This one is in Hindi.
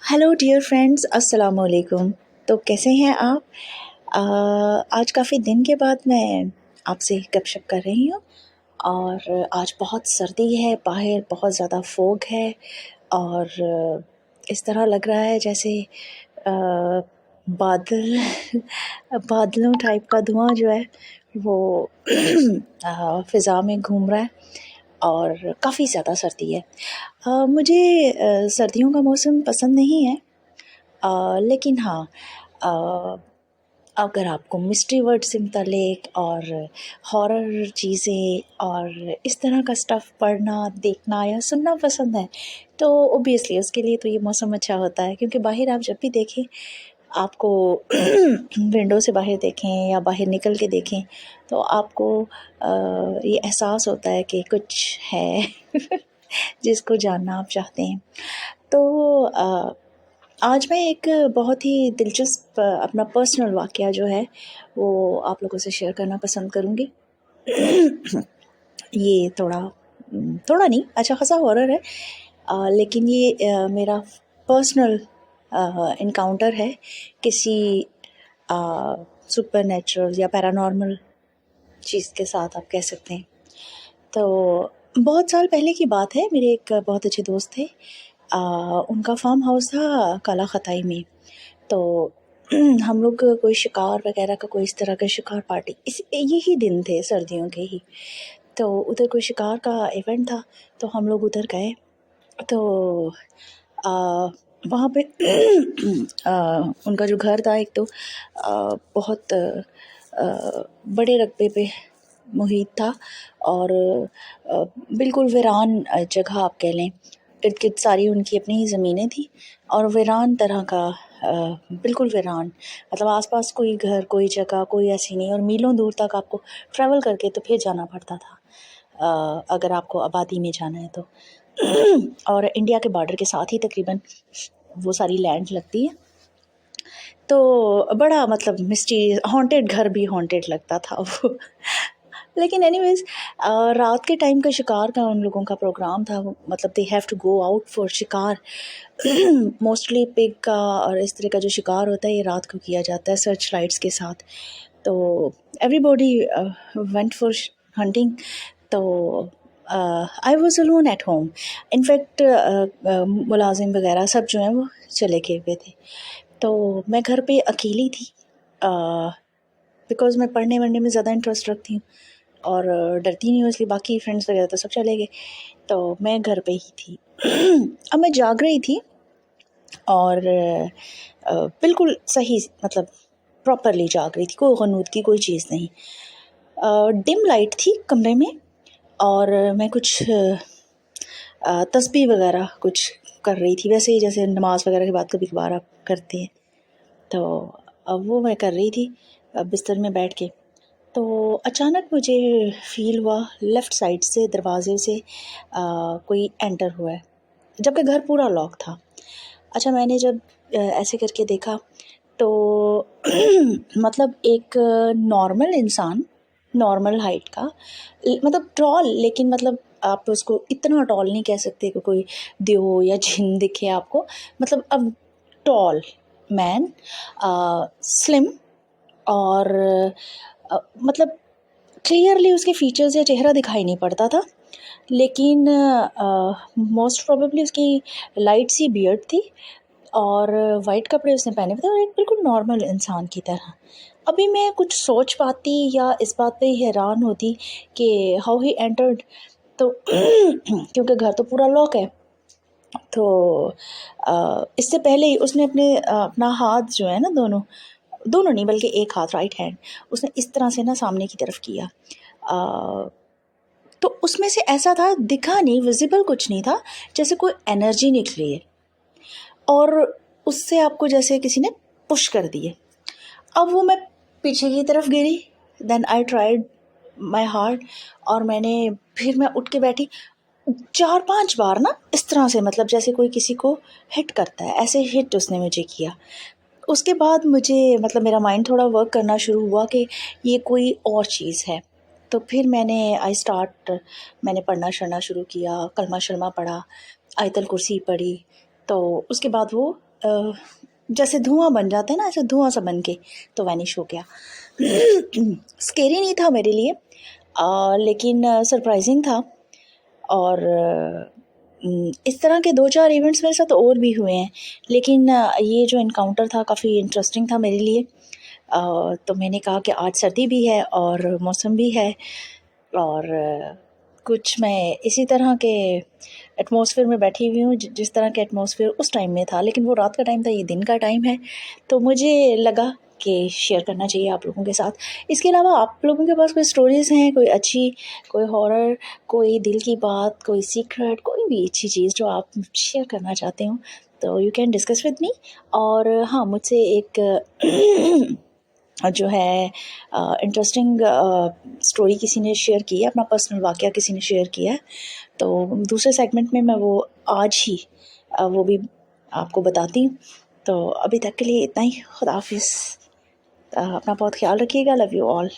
हेलो डियर फ्रेंड्स, अस्सलाम वालेकुम। तो कैसे हैं आप? आज काफ़ी दिन के बाद मैं आपसे गपशप कर रही हूँ और आज बहुत सर्दी है, बाहर बहुत ज़्यादा फॉग है और इस तरह लग रहा है जैसे अ, बादल बादलों टाइप का धुआं जो है वो फ़िज़ा में घूम रहा है और काफ़ी ज़्यादा सर्दी है। मुझे सर्दियों का मौसम पसंद नहीं है, लेकिन हाँ, अ, अगर आपको मिस्ट्री वर्ड से मुतल्लिक और हॉरर चीज़ें और इस तरह का स्टफ़ पढ़ना, देखना या सुनना पसंद है, तो ऑब्वियसली उसके लिए तो ये मौसम अच्छा होता है, क्योंकि बाहर आप जब भी देखें, आपको विंडो से बाहर देखें या बाहर निकल के देखें, तो आपको ये एहसास होता है कि कुछ है जिसको जानना आप चाहते हैं। तो आज मैं एक बहुत ही दिलचस्प अपना पर्सनल वाक़या जो है वो आप लोगों से शेयर करना पसंद करूँगी। ये थोड़ा नहीं, अच्छा ख़ासा हॉरर है, लेकिन ये मेरा पर्सनल एनकाउंटर है किसी सुपरनैचुरल या पैरानॉर्मल चीज़ के साथ, आप कह सकते हैं। तो बहुत साल पहले की बात है, मेरे एक बहुत अच्छे दोस्त थे। उनका फार्म हाउस था काला खताई में। तो हम लोग कोई शिकार वगैरह का, कोई इस तरह का शिकार पार्टी, इस यही दिन थे सर्दियों के ही, तो उधर कोई शिकार का इवेंट था, तो हम लोग उधर गए। तो आ, वहाँ पे उनका जो घर था, एक तो बहुत बड़े रकबे पे मुहित था और बिल्कुल वीरान जगह आप कह लें। इर्द गिर्द सारी उनकी अपनी ही ज़मीनें थी और वीरान तरह का, बिल्कुल वीरान, मतलब आसपास कोई घर, कोई जगह, कोई ऐसी नहीं, और मीलों दूर तक आपको ट्रैवल करके तो फिर जाना पड़ता था, अगर आपको आबादी में जाना है तो। और इंडिया के बॉर्डर के साथ ही तकरीबन वो सारी लैंड लगती है, तो बड़ा मतलब मिस्टीरियस, हॉन्टेड घर भी हॉन्टेड लगता था वो। लेकिन एनीवेज़, रात के टाइम का शिकार का उन लोगों का प्रोग्राम था, मतलब they have to go out for शिकार। मोस्टली पिग का और इस तरह का जो शिकार होता है, ये रात को किया जाता है सर्च लाइट्स के साथ। तो एवरीबॉडी वेंट फॉर हंटिंग। तो I was alone at home. In fact मुलाजिम वगैरह सब जो हैं वो चले गए हुए थे, तो मैं घर पे अकेली थी, बिकॉज़ मैं पढ़ने वढ़ने में ज़्यादा इंटरेस्ट रखती हूँ और डरती नहीं हूँ, इसलिए बाकी फ्रेंड्स वगैरह तो सब चले गए, तो मैं घर पे ही थी। अब मैं जाग रही थी और बिल्कुल सही, मतलब प्रॉपरली जाग रही थी, कोई गनूत की कोई चीज़ नहीं। डिम लाइट थी कमरे में और मैं कुछ तस्बीह वगैरह कुछ कर रही थी, वैसे ही जैसे नमाज वगैरह के बाद कभी कभार आप करते हैं। तो अब वो मैं कर रही थी बिस्तर में बैठ के। तो अचानक मुझे फ़ील हुआ लेफ़्ट साइड से दरवाज़े से कोई एंटर हुआ है, जबकि घर पूरा लॉक था। अच्छा, मैंने जब ऐसे करके देखा तो मतलब एक नॉर्मल इंसान, नॉर्मल हाइट का, मतलब टॉल, लेकिन मतलब आप उसको इतना टॉल नहीं कह सकते कि कोई देव या जिन दिखे आपको, मतलब अब टॉल मैन, स्लिम और मतलब क्लियरली उसके फीचर्स या चेहरा दिखाई नहीं पड़ता था, लेकिन मोस्ट प्रोबेबली उसकी लाइट सी बियर्ड थी और वाइट कपड़े उसने पहने हुए थे और एक बिल्कुल नॉर्मल इंसान की तरह। अभी मैं कुछ सोच पाती या इस बात पे हैरान होती कि हाउ ही एंटर्ड, तो क्योंकि घर तो पूरा लॉक है, तो इससे पहले ही उसने अपना हाथ जो है ना, दोनों दोनों नहीं बल्कि एक हाथ, राइट हैंड, उसने इस तरह से ना सामने की तरफ किया। तो उसमें से ऐसा था, दिखा नहीं, विजिबल कुछ नहीं था, जैसे कोई एनर्जी निकली है और उससे आपको जैसे किसी ने पुश कर दिए। अब वो मैं पीछे की तरफ गिरी, then I tried my hard, और फिर मैं उठ के बैठी। 4-5 बार ना इस तरह से, मतलब जैसे कोई किसी को हिट करता है, ऐसे हिट उसने मुझे किया। उसके बाद मुझे, मतलब मेरा माइंड थोड़ा वर्क करना शुरू हुआ कि ये कोई और चीज़ है। तो फिर मैंने पढ़ना शढ़ना शुरू किया, कलमा शलमा पढ़ा, आयतल कुर्सी पढ़ी, तो उसके बाद वो जैसे धुआं बन जाता है ना, ऐसे धुआं सा बन के तो वैनिश हो गया। स्केरी नहीं था मेरे लिए, लेकिन सरप्राइजिंग था। और इस तरह के 2-4 इवेंट्स मेरे साथ और भी हुए हैं, लेकिन ये जो इनकाउंटर था काफ़ी इंटरेस्टिंग था मेरे लिए। तो मैंने कहा कि आज सर्दी भी है और मौसम भी है, और कुछ मैं इसी तरह के एटमॉस्फेयर में बैठी हुई हूँ जिस तरह के एटमॉस्फेयर उस टाइम में था, लेकिन वो रात का टाइम था, ये दिन का टाइम है। तो मुझे लगा कि शेयर करना चाहिए आप लोगों के साथ। इसके अलावा आप लोगों के पास कोई स्टोरीज़ हैं, कोई अच्छी, कोई हॉरर, कोई दिल की बात, कोई सीक्रेट, कोई भी अच्छी चीज़ जो आप शेयर करना चाहते हो, तो you can discuss with me. और हाँ, मुझसे एक जो है इंटरेस्टिंग स्टोरी किसी ने शेयर की है, अपना पर्सनल वाक़या किसी ने शेयर किया है, तो दूसरे सेगमेंट में मैं वो आज ही वो भी आपको बताती हूँ। तो अभी तक के लिए इतना ही। खुदा हाफ़िज़। अपना बहुत ख्याल रखिएगा। Love you all.